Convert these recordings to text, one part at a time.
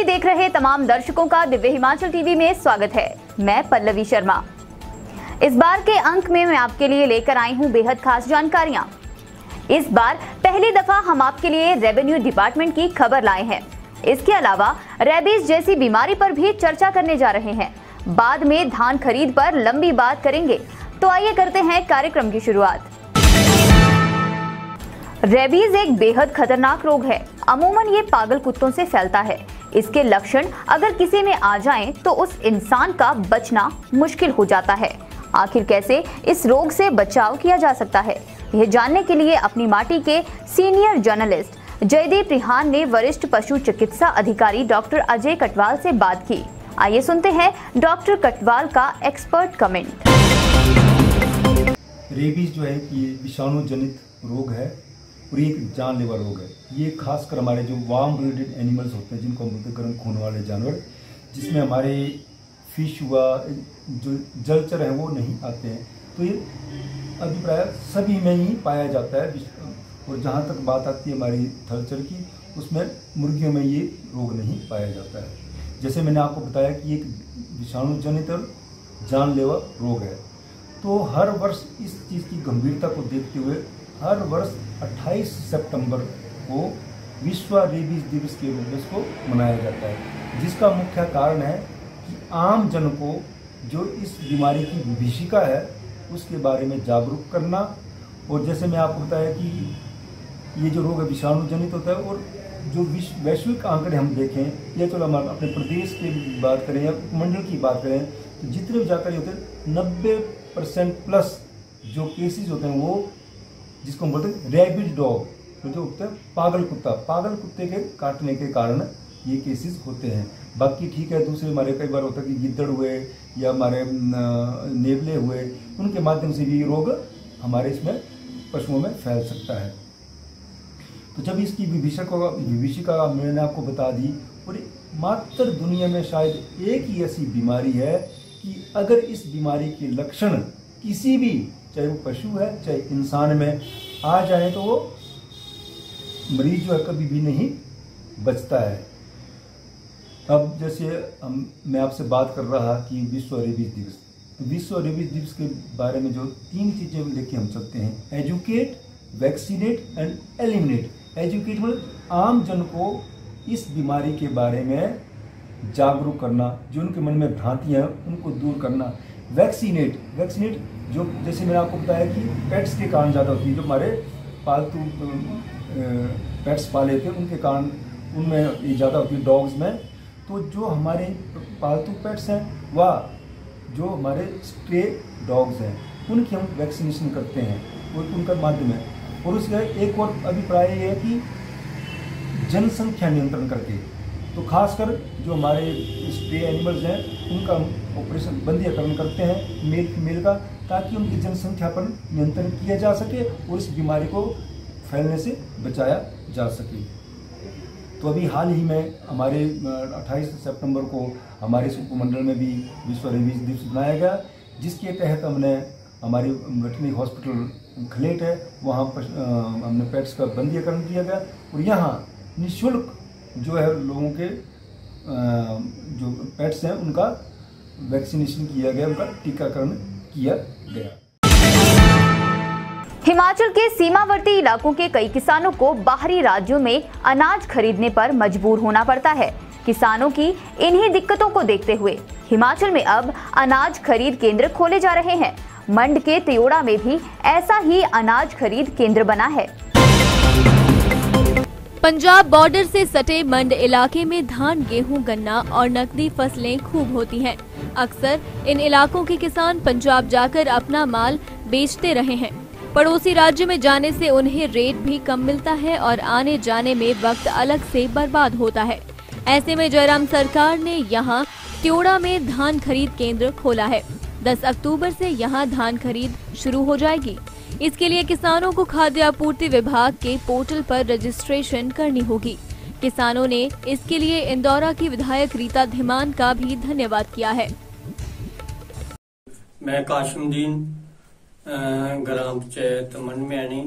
TV देख रहे तमाम दर्शकों का दिव्य हिमाचल टीवी में स्वागत है। मैं पल्लवी शर्मा। इस बार के अंक में मैं आपके लिए लेकर आई हूं बेहद खास जानकारियां। इस बार पहली दफा हम आपके लिए रेवेन्यू डिपार्टमेंट की खबर लाए हैं। इसके अलावा रेबीज जैसी बीमारी पर भी चर्चा करने जा रहे हैं। बाद में धान खरीद पर लंबी बात करेंगे। तो आइए करते हैं कार्यक्रम की शुरुआत। रेबीज एक बेहद खतरनाक रोग है। अमूमन ये पागल कुत्तों से फैलता है। इसके लक्षण अगर किसी में आ जाएं तो उस इंसान का बचना मुश्किल हो जाता है। आखिर कैसे इस रोग से बचाव किया जा सकता है, यह जानने के लिए अपनी माटी के सीनियर जर्नलिस्ट जयदीप रिहान ने वरिष्ठ पशु चिकित्सा अधिकारी डॉक्टर अजय कटवाल से बात की। आइए सुनते हैं डॉक्टर कटवाल का एक्सपर्ट कमेंट। रेबीज जो है ये विषाणु जनित रोग है और ये एक जानलेवा रोग है। ये खासकर हमारे जो वार्म ब्लडेड एनिमल्स होते हैं, जिनको हम बोलते हैं गर्म खून वाले जानवर, जिसमें हमारे फिश हुआ, जो जलचर हैं वो नहीं आते हैं, तो ये अभिप्राय सभी में ही पाया जाता है। और जहाँ तक बात आती है हमारी थलचर की, उसमें मुर्गियों में ये रोग नहीं पाया जाता है। जैसे मैंने आपको बताया कि ये एक विषाणु जनित और जानलेवा रोग है। तो हर वर्ष इस चीज़ की गंभीरता को देखते हुए हर वर्ष 28 सितंबर को विश्व रेबीज दिवस के रूप में इसको मनाया जाता है, जिसका मुख्य कारण है कि आम जन को जो इस बीमारी की विभीषिका है उसके बारे में जागरूक करना। और जैसे मैं आपको बताया कि ये जो रोग है विषाणु जनित होता है, और जो वैश्विक आंकड़े हम देखें या चलो हम अपने प्रदेश की बात करें या मंडल की बात करें, तो जितने भी जानकारी होते हैं 90% प्लस जो केसेस होते हैं वो जिसको हम बोलते हैं रैबिड डॉग, तो जो होता है पागल कुत्ते के काटने के कारण ये केसेस होते हैं। बाकी ठीक है, दूसरे हमारे कई बार होता है कि गिद्दड़ हुए या हमारे नेवले हुए, उनके माध्यम से भी ये रोग हमारे इसमें पशुओं में फैल सकता है। तो जब इसकी विभीषिका मैंने आपको बता दी, और मात्र दुनिया में शायद एक ही ऐसी बीमारी है कि अगर इस बीमारी के लक्षण किसी भी, चाहे वो पशु है चाहे इंसान में आ जाए, तो वो मरीज जो है कभी भी नहीं बचता है। अब जैसे मैं आपसे बात कर रहा कि विश्व रेबीज दिवस, तो विश्व रेबीज दिवस के बारे में जो 3 चीज़ें लेके हम चलते हैं: educate, vaccinate and eliminate. Educate मतलब आम जन को इस बीमारी के बारे में जागरूक करना, जो उनके मन में भ्रांतियाँ हैं उनको दूर करना। वैक्सीनेट जो जैसे मैंने आपको बताया कि पेट्स के कारण ज़्यादा होती है, जो हमारे पालतू पेट्स पाले थे उनके कारण उनमें ये ज़्यादा होती है, डॉग्स में। तो जो हमारे पालतू पेट्स हैं व जो हमारे स्ट्रे डॉग्स हैं उनकी हम वैक्सीनेशन करते हैं, वो उनका माध्यम है। और उसका एक और अभिप्राय ये है कि जनसंख्या नियंत्रण करके, तो खासकर जो हमारे स्ट्रे एनिमल्स हैं उनका ऑपरेशन बंदीकरण करते हैं मेल फीमेल का, ताकि उनकी जनसंख्या पर नियंत्रण किया जा सके और इस बीमारी को फैलने से बचाया जा सके। तो अभी हाल ही में हमारे 28 सितंबर को हमारे इस उपमंडल में भी विश्व रेबीज दिवस मनाया गया, जिसके तहत हमने हमारी वेटरनरी हॉस्पिटल खलेट है, वहाँ हमने पेट्स का बंदीकरण किया गया और यहाँ निःशुल्क जो है लोगों के जो पेट्स हैं उनका वैक्सीनेशन किया गया, उनका टीकाकरण किया गया। हिमाचल के सीमावर्ती इलाकों के कई किसानों को बाहरी राज्यों में अनाज खरीदने पर मजबूर होना पड़ता है। किसानों की इन्हीं दिक्कतों को देखते हुए हिमाचल में अब अनाज खरीद केंद्र खोले जा रहे हैं। मंड के त्योड़ा में भी ऐसा ही अनाज खरीद केंद्र बना है। पंजाब बॉर्डर से सटे मंड इलाके में धान, गेहूं, गन्ना और नकदी फसलें खूब होती हैं। अक्सर इन इलाकों के किसान पंजाब जाकर अपना माल बेचते रहे हैं। पड़ोसी राज्य में जाने से उन्हें रेट भी कम मिलता है और आने जाने में वक्त अलग से बर्बाद होता है। ऐसे में जयराम सरकार ने यहाँ त्योड़ा में धान खरीद केंद्र खोला है। 10 अक्टूबर से यहाँ धान खरीद शुरू हो जाएगी। इसके लिए किसानों को खाद्य आपूर्ति विभाग के पोर्टल पर रजिस्ट्रेशन करनी होगी। किसानों ने इसके लिए इंदौरा की विधायक रीता धीमान का भी धन्यवाद किया है। मैं काशमुद्दीन ग्राम पंचायत मंड म्याणी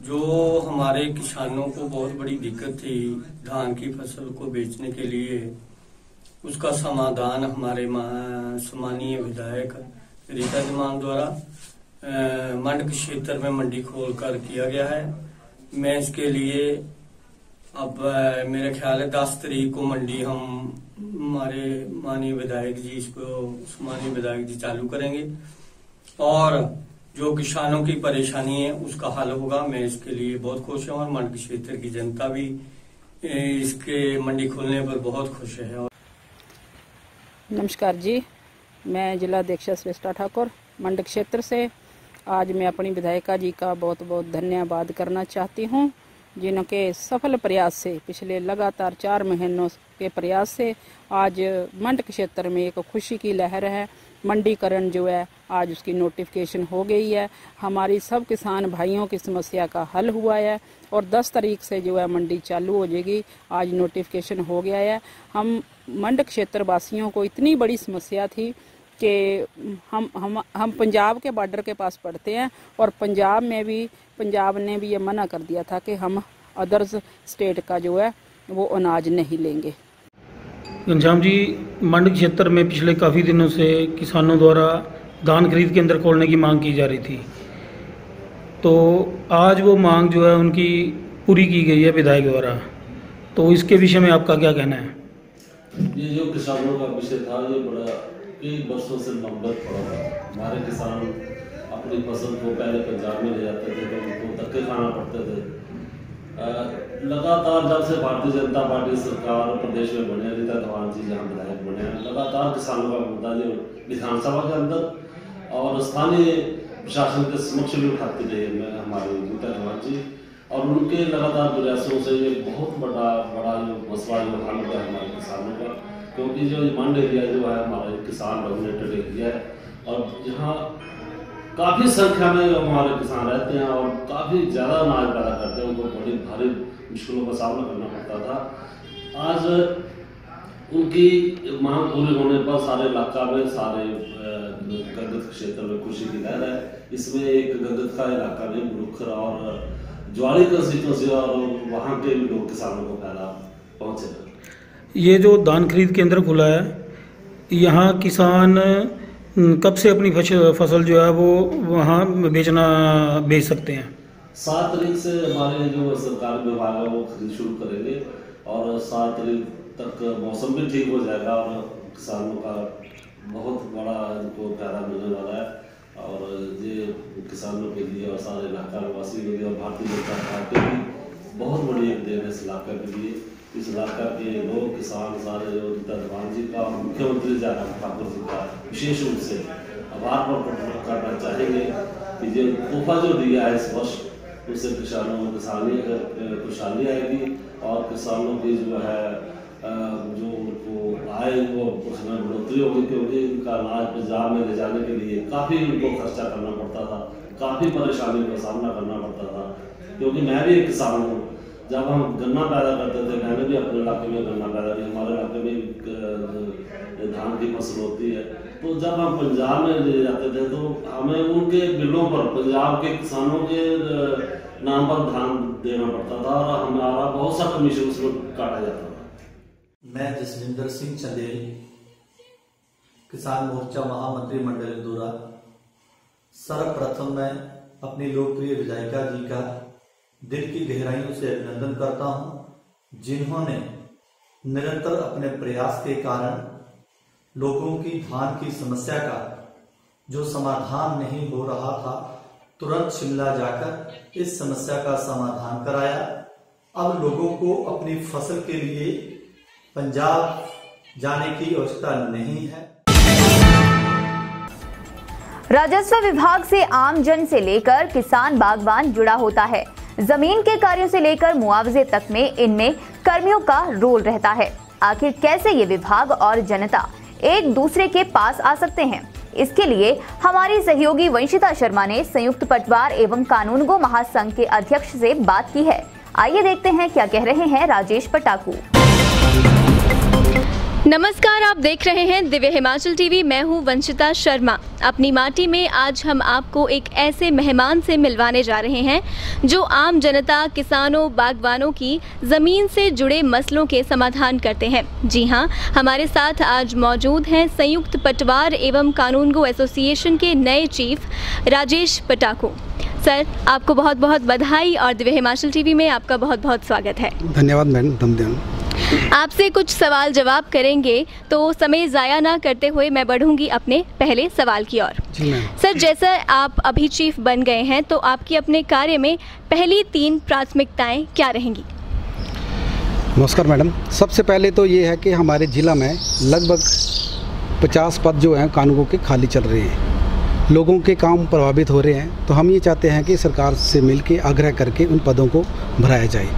जो हमारे किसानों को बहुत बड़ी दिक्कत थी धान की फसल को बेचने के लिए, उसका समाधान हमारे सम्मानीय विधायक रीता धीमान द्वारा मंड क्षेत्र में मंडी खोलकर किया गया है। मैं इसके लिए अब मेरे ख्याल है 10 तारीख को मंडी हम हमारे माननीय विधायक जी इसको सम्मानीय विधायक जी चालू करेंगे और जो किसानों की परेशानी है उसका हल होगा। मैं इसके लिए बहुत खुश हूँ और मंड क्षेत्र की जनता भी इसके मंडी खोलने पर बहुत खुश है। नमस्कार जी, मैं जिला अध्यक्ष श्रेष्ठा ठाकुर मंड क्षेत्र से आज मैं अपनी विधायिका जी का बहुत बहुत धन्यवाद करना चाहती हूँ, जिनके सफल प्रयास से पिछले लगातार 4 महीनों के प्रयास से आज मंड क्षेत्र में एक खुशी की लहर है। मंडीकरण जो है आज उसकी नोटिफिकेशन हो गई है। हमारी सब किसान भाइयों की समस्या का हल हुआ है और 10 तारीख से जो है मंडी चालू हो जाएगी। आज नोटिफिकेशन हो गया है। हम मंड क्षेत्र वासियों को इतनी बड़ी समस्या थी कि हम पंजाब के बॉर्डर के पास पड़ते हैं और पंजाब ने भी ये मना कर दिया था कि हम अदर्स स्टेट का जो है वो अनाज नहीं लेंगे। घनश्याम जी, मंड क्षेत्र में पिछले काफ़ी दिनों से किसानों द्वारा धान खरीद केंद्र खोलने की मांग की जा रही थी, तो आज वो मांग जो है उनकी पूरी की गई है विधायक द्वारा, तो इसके विषय में आपका क्या कहना है? ये जो किसानों का विषय था ये बड़ा कई वर्षों से लंबित पड़ा था। हमारे किसान अपनी फसल को पहले पंजाब में ले जाते थे तो उनको धक्के खाना पड़ते थे। लगातार जब से भारतीय जनता पार्टी सरकार प्रदेश में बने, रीता धीमान जी जहाँ विधायक बने हैं, लगातार किसानों का मुद्दा जो विधानसभा के अंदर और स्थानीय प्रशासन के समक्ष भी उठाती रही हमारे रीता धीमान जी, और उनके लगातार प्रयासों से ये बहुत बड़ा जो मसला जो हल हुआ है हमारे किसानों का। क्योंकि जो मंड एरिया जो है हमारे किसान डोमिनेटेड एरिया है और यहाँ काफ़ी संख्या में हमारे किसान रहते हैं और काफ़ी ज़्यादा अनाज पैदा करते हैं, उनको बड़ी भारी मुश्किलों का सामना करना पड़ता था। आज उनकी मांग पूरी होने पर सारे इलाका में सारे गदगद क्षेत्र में खुशी की लहर है। इसमें एक गदगद का इलाका में बुरुखर और ज्वारी कंस्टिट्यूंसी और वहाँ के भी लोग किसानों को पहला पहुँचे। ये जो धान खरीद केंद्र खुला है, यहाँ किसान कब से अपनी फसल जो है वो वहाँ बेच सकते हैं? 7 तारीख से हमारे जो सरकारी विभाग है वो खरीद शुरू करेंगे और 7 तारीख तक मौसम भी ठीक हो जाएगा और किसानों का बहुत बड़ा इनको फायदा मिलने वाला है। और ये किसानों के लिए और सारे इलाका वासी के लिए और भारतीय जनता पार्टी की बहुत बड़ी एक देन है इस इलाके के लिए। इस इलाका के लोग किसान सारे जो रीता धीमान जी का और मुख्यमंत्री जयराम ठाकुर जी का विशेष रूप से आभार प्रकट करना चाहेंगे कि जो तोहफा जो दिया है इस वर्ष उससे किसानों में खुशहाली आएगी और किसानों की जो है जो उनको आय वो उसमें बढ़ोतरी होगी, क्योंकि इनका अनाज पंजाब में ले जाने के लिए काफ़ी उनको खर्चा करना पड़ता था, काफ़ी परेशानी का सामना करना पड़ता था। क्योंकि मैं भी एक किसान हूँ, जब हम गन्ना पैदा करते थे, मैंने भी अपने इलाके में गन्ना पैदा किया, हमारे इलाके में धान की फसल होती है, तो जब हम पंजाब में ले जाते थे तो हमें उनके बिलों पर पंजाब के किसानों के नाम पर धान देना पड़ता था और हमारा बहुत सा कमीशन उसमें काटा जाता था। मैं जसविंदर सिंह चंदेल, किसान मोर्चा महामंत्री मंडल इंदौरा, सर्वप्रथम मैं अपनी लोकप्रिय विधायिका जी का दिल की गहराइयों से अभिनंदन करता हूं, जिन्होंने निरंतर अपने प्रयास के कारण लोगों की धान की समस्या का जो समाधान नहीं हो रहा था, तुरंत शिमला जाकर इस समस्या का समाधान कराया। अब लोगों को अपनी फसल के लिए पंजाब जाने की आवश्यकता नहीं है। राजस्व विभाग से आम जन से लेकर किसान बागवान जुड़ा होता है। जमीन के कार्यों से लेकर मुआवजे तक में इनमें कर्मियों का रोल रहता है। आखिर कैसे ये विभाग और जनता एक दूसरे के पास आ सकते हैं, इसके लिए हमारी सहयोगी वंशिता शर्मा ने संयुक्त पटवार एवं कानूनगो महासंघ के अध्यक्ष से बात की है। आइए देखते हैं क्या कह रहे हैं राजेश पटाकू। नमस्कार, आप देख रहे हैं दिव्य हिमाचल टीवी। मैं हूं वंशिता शर्मा। अपनी माटी में आज हम आपको एक ऐसे मेहमान से मिलवाने जा रहे हैं जो आम जनता, किसानों, बागवानों की ज़मीन से जुड़े मसलों के समाधान करते हैं। जी हां, हमारे साथ आज मौजूद हैं संयुक्त पटवार एवं कानूनगो एसोसिएशन के नए चीफ राजेश पटाको। सर, आपको बहुत बहुत बधाई और दिव्य हिमाचल टीवी में आपका बहुत बहुत स्वागत है। धन्यवाद मैडम। आपसे कुछ सवाल जवाब करेंगे, तो समय ज़ाया ना करते हुए मैं बढ़ूंगी अपने पहले सवाल की ओर। सर, जैसा आप अभी चीफ बन गए हैं, तो आपकी अपने कार्य में पहली 3 प्राथमिकताएं क्या रहेंगी? नमस्कार मैडम। सबसे पहले तो ये है कि हमारे ज़िला में लगभग 50 पद जो हैं कानूनों के खाली चल रहे हैं, लोगों के काम प्रभावित हो रहे हैं। तो हम ये चाहते हैं कि सरकार से मिलकर आग्रह करके उन पदों को भराया जाए।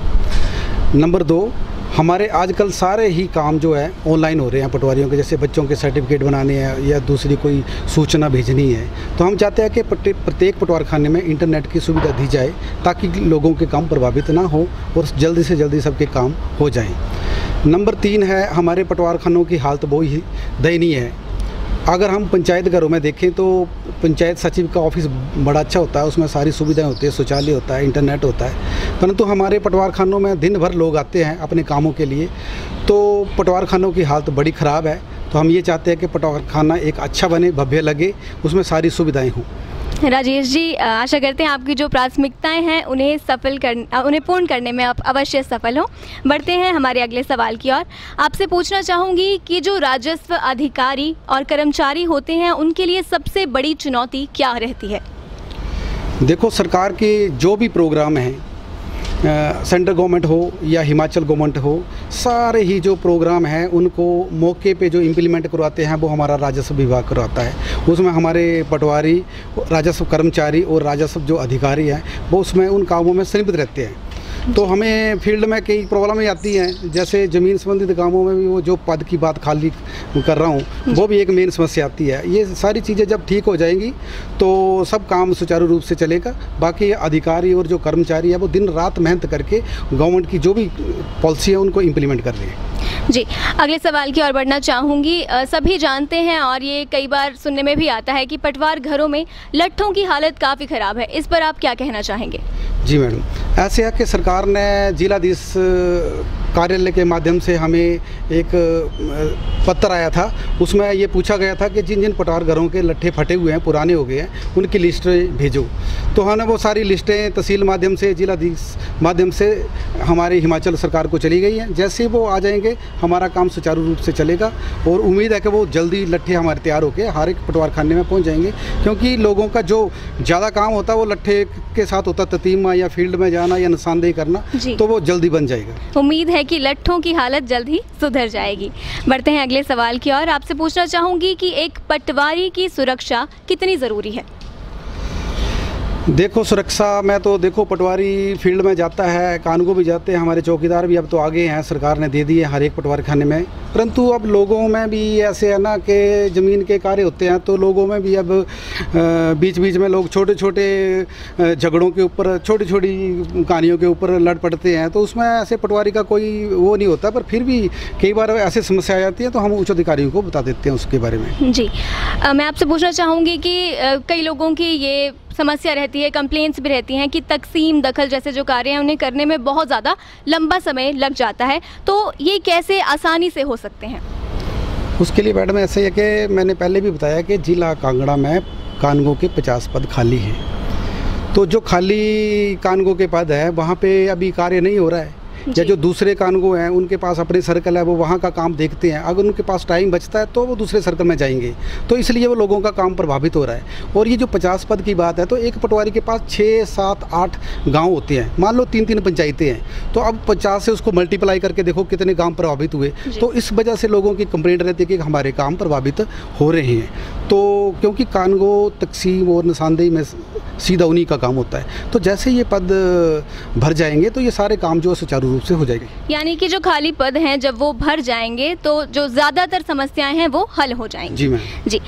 नंबर 2, हमारे आजकल सारे ही काम जो है ऑनलाइन हो रहे हैं पटवारियों के, जैसे बच्चों के सर्टिफिकेट बनाने हैं या दूसरी कोई सूचना भेजनी है, तो हम चाहते हैं कि प्रत्येक पटवारखाने में इंटरनेट की सुविधा दी जाए ताकि लोगों के काम प्रभावित ना हो और जल्दी से जल्दी सबके काम हो जाएं। नंबर 3 है, हमारे पटवारखानों की हालत बहुत ही दयनीय है। अगर हम पंचायत घरों में देखें तो पंचायत सचिव का ऑफिस बड़ा अच्छा होता है, उसमें सारी सुविधाएं होती है, शौचालय होता है, इंटरनेट होता है, परंतु हमारे पटवारखानों में दिन भर लोग आते हैं अपने कामों के लिए, तो पटवारखानों की हालत बड़ी ख़राब है। तो हम ये चाहते हैं कि पटवारखाना एक अच्छा बने, भव्य लगे, उसमें सारी सुविधाएँ हों। राजेश जी, आशा करते हैं आपकी जो प्राथमिकताएं हैं उन्हें पूर्ण करने में आप अवश्य सफल हो। बढ़ते हैं हमारे अगले सवाल की ओर। आपसे पूछना चाहूँगी कि जो राजस्व अधिकारी और कर्मचारी होते हैं उनके लिए सबसे बड़ी चुनौती क्या रहती है? देखो, सरकार के जो भी प्रोग्राम हैं, सेंट्रल गवर्नमेंट हो या हिमाचल गवर्नमेंट हो, सारे ही जो प्रोग्राम हैं उनको मौके पे जो इम्प्लीमेंट करवाते हैं वो हमारा राजस्व विभाग करवाता है। उसमें हमारे पटवारी, राजस्व कर्मचारी और राजस्व जो अधिकारी हैं वो उसमें उन कामों में संलिप्त रहते हैं। तो हमें फील्ड में कई प्रॉब्लमें आती हैं, जैसे ज़मीन संबंधित कामों में भी वो जो पद की बात खाली कर रहा हूँ वो भी एक मेन समस्या आती है। ये सारी चीज़ें जब ठीक हो जाएंगी तो सब काम सुचारू रूप से चलेगा। बाकी अधिकारी और जो कर्मचारी है वो दिन रात मेहनत करके गवर्नमेंट की जो भी पॉलिसी है उनको इम्प्लीमेंट कर रहे हैं। जी, अगले सवाल की ओर बढ़ना चाहूँगी। सभी जानते हैं और ये कई बार सुनने में भी आता है कि पटवार घरों में लट्ठों की हालत काफ़ी ख़राब है। इस पर आप क्या कहना चाहेंगे? जी मैडम, ऐसे है कि सरकार ने जिलाधीश कार्यालय के माध्यम से हमें एक पत्र आया था, उसमें ये पूछा गया था कि जिन जिन पटवार घरों के लट्ठे फटे हुए हैं, पुराने हो गए हैं, उनकी लिस्ट भेजो। तो हमने वो सारी लिस्टें तहसील माध्यम से, जिलाधीश माध्यम से हमारी हिमाचल सरकार को चली गई हैं। जैसे वो आ जाएंगे हमारा काम सुचारू रूप से चलेगा और उम्मीद है कि वो जल्दी लट्ठे हमारे तैयार होकर हर एक पटवारखाने में पहुँच जाएंगे, क्योंकि लोगों का जो ज़्यादा काम होता है वो लट्ठे के साथ होता, ततीमा या फील्ड में जाना या निशानदेही करना, तो वो जल्दी बन जाएगा। उम्मीद है कि लट्ठों की हालत जल्द ही सुधर जाएगी। बढ़ते हैं अगले सवाल की ओर। आपसे पूछना चाहूँगी कि एक पटवारी की सुरक्षा कितनी ज़रूरी है? देखो, सुरक्षा में तो देखो पटवारी फील्ड में जाता है, कानूनगो भी जाते हैं, हमारे चौकीदार भी अब तो आगे हैं, सरकार ने दे दिए हर एक पटवारखाने में। परंतु अब लोगों में भी ऐसे है ना कि ज़मीन के कार्य होते हैं, तो लोगों में भी अब बीच बीच में लोग छोटे छोटे झगड़ों के ऊपर, छोटी छोटी कहानियों के ऊपर लड़ पड़ते हैं, तो उसमें ऐसे पटवारी का कोई वो नहीं होता। पर फिर भी कई बार ऐसी समस्या आ जाती है तो हम उच्च अधिकारियों को बता देते हैं उसके बारे में। जी, मैं आपसे पूछना चाहूँगी कि कई लोगों की ये समस्या रहती है, कंप्लेंट्स भी रहती हैं कि तकसीम दखल जैसे जो कार्य हैं उन्हें करने में बहुत ज़्यादा लंबा समय लग जाता है, तो ये कैसे आसानी से हो सकते हैं? उसके लिए मैडम ऐसे है कि मैंने पहले भी बताया कि जिला कांगड़ा में कानूनगो के 50 पद खाली हैं। तो जो खाली कानूनगो के पद है वहाँ पे अभी कार्य नहीं हो रहा है, या जो दूसरे कानूनगो हैं उनके पास अपने सर्कल है, वो वहाँ का काम देखते हैं। अगर उनके पास टाइम बचता है तो वो दूसरे सर्कल में जाएंगे, तो इसलिए वो लोगों का काम प्रभावित हो रहा है। और ये जो 50 पद की बात है, तो एक पटवारी के पास 6, 7, 8 गांव होते हैं, मान लो 3-3 पंचायतें हैं, तो अब 50 से उसको मल्टीप्लाई करके देखो कितने गाँव प्रभावित हुए। तो इस वजह से लोगों की कंप्लेंट रहती है कि हमारे काम प्रभावित हो रहे हैं। तो क्योंकि कानूनगो, तकसीम और निशानदेही में सीधा उन्हीं का काम होता है। तो जैसे ये पद भर जाएंगे तो ये सारे काम जो सुचारू रूप से हो जाएंगे। यानी कि जो खाली पद हैं जब वो भर जाएंगे तो जो ज़्यादातर समस्याएं हैं वो हल हो जाएंगी। जी मैम। जी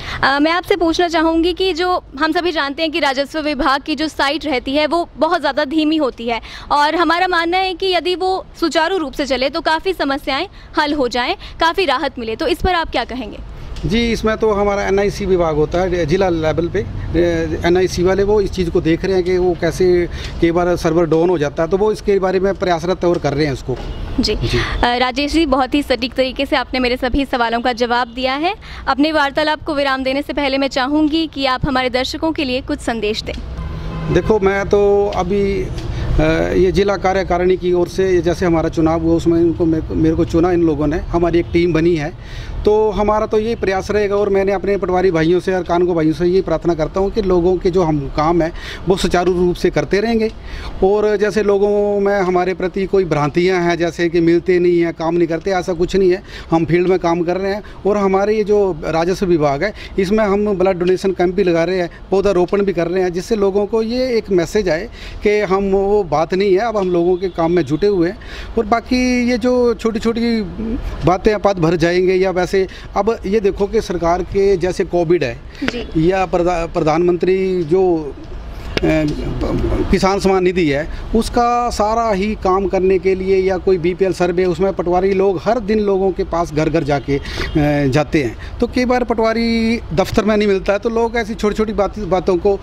मैं आपसे पूछना चाहूँगी कि जो हम सभी जानते हैं कि राजस्व विभाग की जो साइट रहती है वो बहुत ज़्यादा धीमी होती है और हमारा मानना है कि यदि वो सुचारू रूप से चले तो काफ़ी समस्याएं हल हो जाएं, काफ़ी राहत मिले, तो इस पर आप क्या कहेंगे? जी, इसमें तो हमारा NIC विभाग होता है जिला लेवल पे, NIC वाले वो इस चीज़ को देख रहे हैं कि वो कैसे कई बार सर्वर डाउन हो जाता है, तो वो इसके बारे में प्रयासरत और कर रहे हैं उसको। जी, राजेश जी, बहुत ही सटीक तरीके से आपने मेरे सभी सवालों का जवाब दिया है। अपने वार्तालाप को विराम देने से पहले मैं चाहूँगी कि आप हमारे दर्शकों के लिए कुछ संदेश दें। देखो, मैं तो अभी ये जिला कार्यकारिणी की ओर से जैसे हमारा चुनाव हुआ उसमें इनको मेरे को चुना इन लोगों ने, हमारी एक टीम बनी है, तो हमारा तो यही प्रयास रहेगा और मैंने अपने पटवारी भाइयों से और कानून भाइयों से यही प्रार्थना करता हूँ कि लोगों के जो हम काम है वो सुचारू रूप से करते रहेंगे। और जैसे लोगों में हमारे प्रति कोई भ्रांतियाँ हैं जैसे कि मिलते नहीं हैं, काम नहीं करते, ऐसा कुछ नहीं है। हम फील्ड में काम कर रहे हैं और हमारे ये जो राजस्व विभाग है इसमें हम ब्लड डोनेशन कैंप भी लगा रहे हैं, पौधारोपण भी कर रहे हैं, जिससे लोगों को ये एक मैसेज आए कि हम वो बात नहीं है, अब हम लोगों के काम में जुटे हुए हैं। और बाकी ये जो छोटी छोटी बातें पद भर जाएंगे या वैसे, अब ये देखो कि सरकार के जैसे कोविड है या प्रधानमंत्री जो किसान सम्मान निधि है उसका सारा ही काम करने के लिए या कोई BPL सर्वे, उसमें पटवारी लोग हर दिन लोगों के पास घर घर जाके जाते हैं। तो कई बार पटवारी दफ्तर में नहीं मिलता है तो लोग ऐसी छोटी छोटी बातों को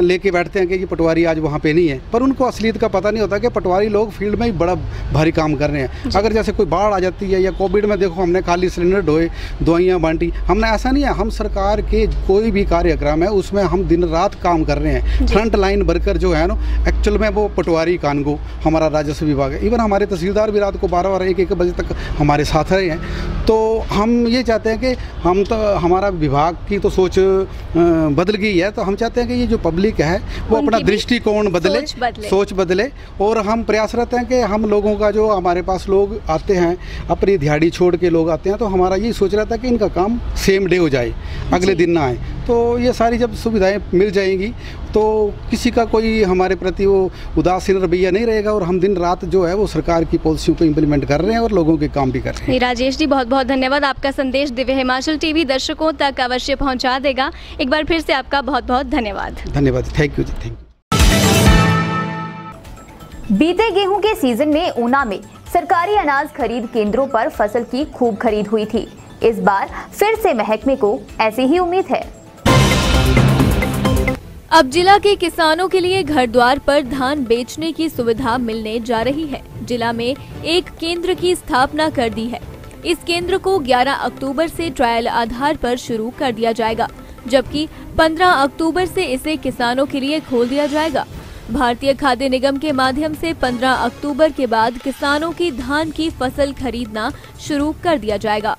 लेके बैठते हैं कि ये पटवारी आज वहाँ पे नहीं है, पर उनको असलियत का पता नहीं होता कि पटवारी लोग फील्ड में ही बड़ा भारी काम कर रहे हैं। अगर जैसे कोई बाढ़ आ जाती है या कोविड में देखो हमने खाली सिलेंडर ढोए, दवाइयाँ बांटी, हमने ऐसा नहीं है, हम सरकार के कोई भी कार्यक्रम है उसमें हम दिन रात काम कर रहे हैं। फ्रंट लाइन वर्कर जो है ना एक्चुअल में वो पटवारी कानगो हमारा राजस्व विभाग है। इवन हमारे तहसीलदार भी रात को 12 1 बजे तक हमारे साथ रहे हैं। तो हम ये चाहते हैं कि हम तो हमारा विभाग की तो सोच बदल गई है, तो हम चाहते हैं कि ये जो पब्लिक है वो अपना दृष्टिकोण बदले, सोच बदले। और हम प्रयासरत हैं कि हम लोगों का जो हमारे पास लोग आते हैं अपनी दिहाड़ी छोड़ के लोग आते हैं, तो हमारा यही सोच रहा था कि इनका काम सेम डे हो जाए, अगले दिन ना आए। तो ये सारी जब सुविधाएं मिल जाएंगी तो किसी का कोई हमारे प्रति वो उदासीन रवैया नहीं रहेगा और हम दिन रात जो है वो सरकार की पॉलिसियों को इम्प्लीमेंट कर रहे हैं और लोगों के काम भी कर रहे हैं। राजेश जी, बहुत बहुत धन्यवाद। आपका संदेश दिव्य हिमाचल TV दर्शकों तक अवश्य पहुंचा देगा। एक बार फिर से आपका बहुत बहुत धन्यवाद। धन्यवाद, थैंक यू जी, थैंक यू। बीते गेहूं के सीजन में ऊना में सरकारी अनाज खरीद केंद्रों पर फसल की खूब खरीद हुई थी। इस बार फिर से महकमे को ऐसी ही उम्मीद है। अब जिला के किसानों के लिए घर द्वार पर धान बेचने की सुविधा मिलने जा रही है। जिला में एक केंद्र की स्थापना कर दी है। इस केंद्र को 11 अक्टूबर से ट्रायल आधार पर शुरू कर दिया जाएगा, जबकि 15 अक्टूबर से इसे किसानों के लिए खोल दिया जाएगा। भारतीय खाद्य निगम के माध्यम से 15 अक्टूबर के बाद किसानों की धान की फसल खरीदना शुरू कर दिया जाएगा।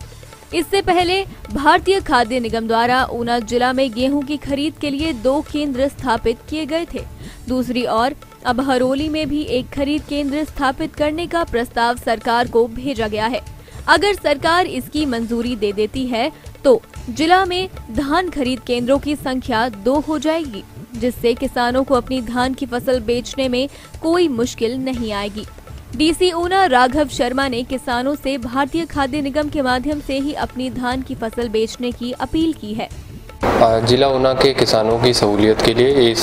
इससे पहले भारतीय खाद्य निगम द्वारा ऊना जिला में गेहूं की खरीद के लिए 2 केंद्र स्थापित किए गए थे। दूसरी ओर अब हरोली में भी एक खरीद केंद्र स्थापित करने का प्रस्ताव सरकार को भेजा गया है। अगर सरकार इसकी मंजूरी दे देती है तो जिला में धान खरीद केंद्रों की संख्या 2 हो जाएगी, जिससे किसानों को अपनी धान की फसल बेचने में कोई मुश्किल नहीं आएगी। DC ऊना राघव शर्मा ने किसानों से भारतीय खाद्य निगम के माध्यम से ही अपनी धान की फसल बेचने की अपील की है। जिला ऊना के किसानों की सहूलियत के लिए इस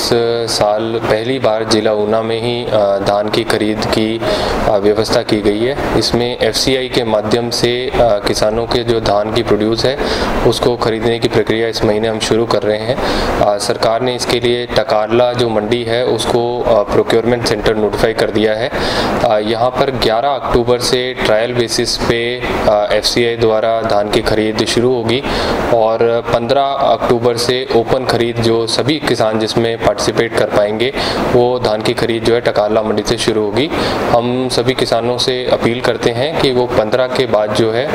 साल पहली बार जिला ऊना में ही धान की खरीद की व्यवस्था की गई है। इसमें FCI के माध्यम से किसानों के जो धान की प्रोड्यूस है उसको खरीदने की प्रक्रिया इस महीने हम शुरू कर रहे हैं। सरकार ने इसके लिए टकारला जो मंडी है उसको प्रोक्योरमेंट सेंटर नोटिफाई कर दिया है। यहाँ पर 11 अक्टूबर से ट्रायल बेसिस पे FCI द्वारा धान की खरीद शुरू होगी और 15 अक्टूबर से ओपन खरीद जो सभी किसान जिसमें पार्टिसिपेट कर पाएंगे वो धान की खरीद जो है टकारला मंडी से शुरू होगी। हम सभी किसानों से अपील करते हैं कि वो 15 के बाद जो है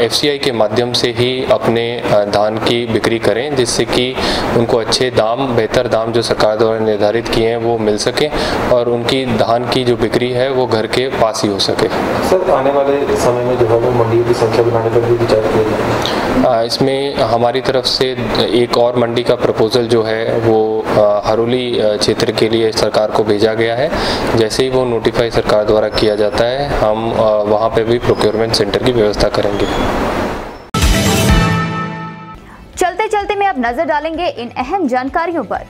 FCI के माध्यम से ही अपने धान की बिक्री करें, जिससे कि उनको अच्छे दाम, बेहतर दाम जो सरकार द्वारा निर्धारित किए हैं वो मिल सके और उनकी धान की जो बिक्री है वो घर के पास ही हो सके। सर, आने वाले समय में जो है वो मंडियों की संख्या बढ़ाने पर भी विचार किया जाए? इसमें हमारी तरफ से एक और मंडी का प्रपोजल जो है वो हरोली क्षेत्र के लिए सरकार को भेजा गया है। जैसे ही वो नोटिफाई सरकार द्वारा किया जाता है, हम वहाँ पे भी प्रोक्योरमेंट सेंटर की व्यवस्था करेंगे। चलते चलते में अब नजर डालेंगे इन अहम जानकारियों पर।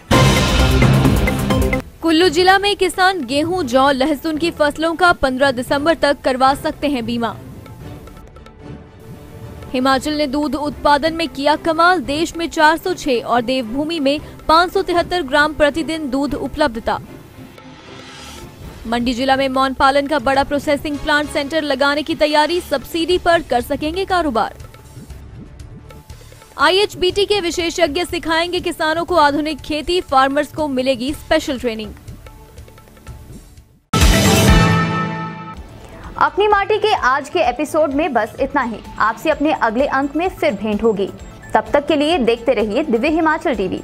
कुल्लू जिला में किसान गेहूं, जौ, लहसुन की फसलों का 15 दिसंबर तक करवा सकते हैं बीमा। हिमाचल ने दूध उत्पादन में किया कमाल, देश में 406 और देवभूमि में 573 ग्राम प्रतिदिन दूध उपलब्धता। मंडी जिला में मौन पालन का बड़ा प्रोसेसिंग प्लांट सेंटर लगाने की तैयारी, सब्सिडी पर कर सकेंगे कारोबार। IHBT के विशेषज्ञ सिखाएंगे किसानों को आधुनिक खेती, फार्मर्स को मिलेगी स्पेशल ट्रेनिंग। अपनी माटी के आज के एपिसोड में बस इतना ही। आपसे अपने अगले अंक में फिर भेंट होगी। तब तक के लिए देखते रहिए दिव्य हिमाचल टीवी।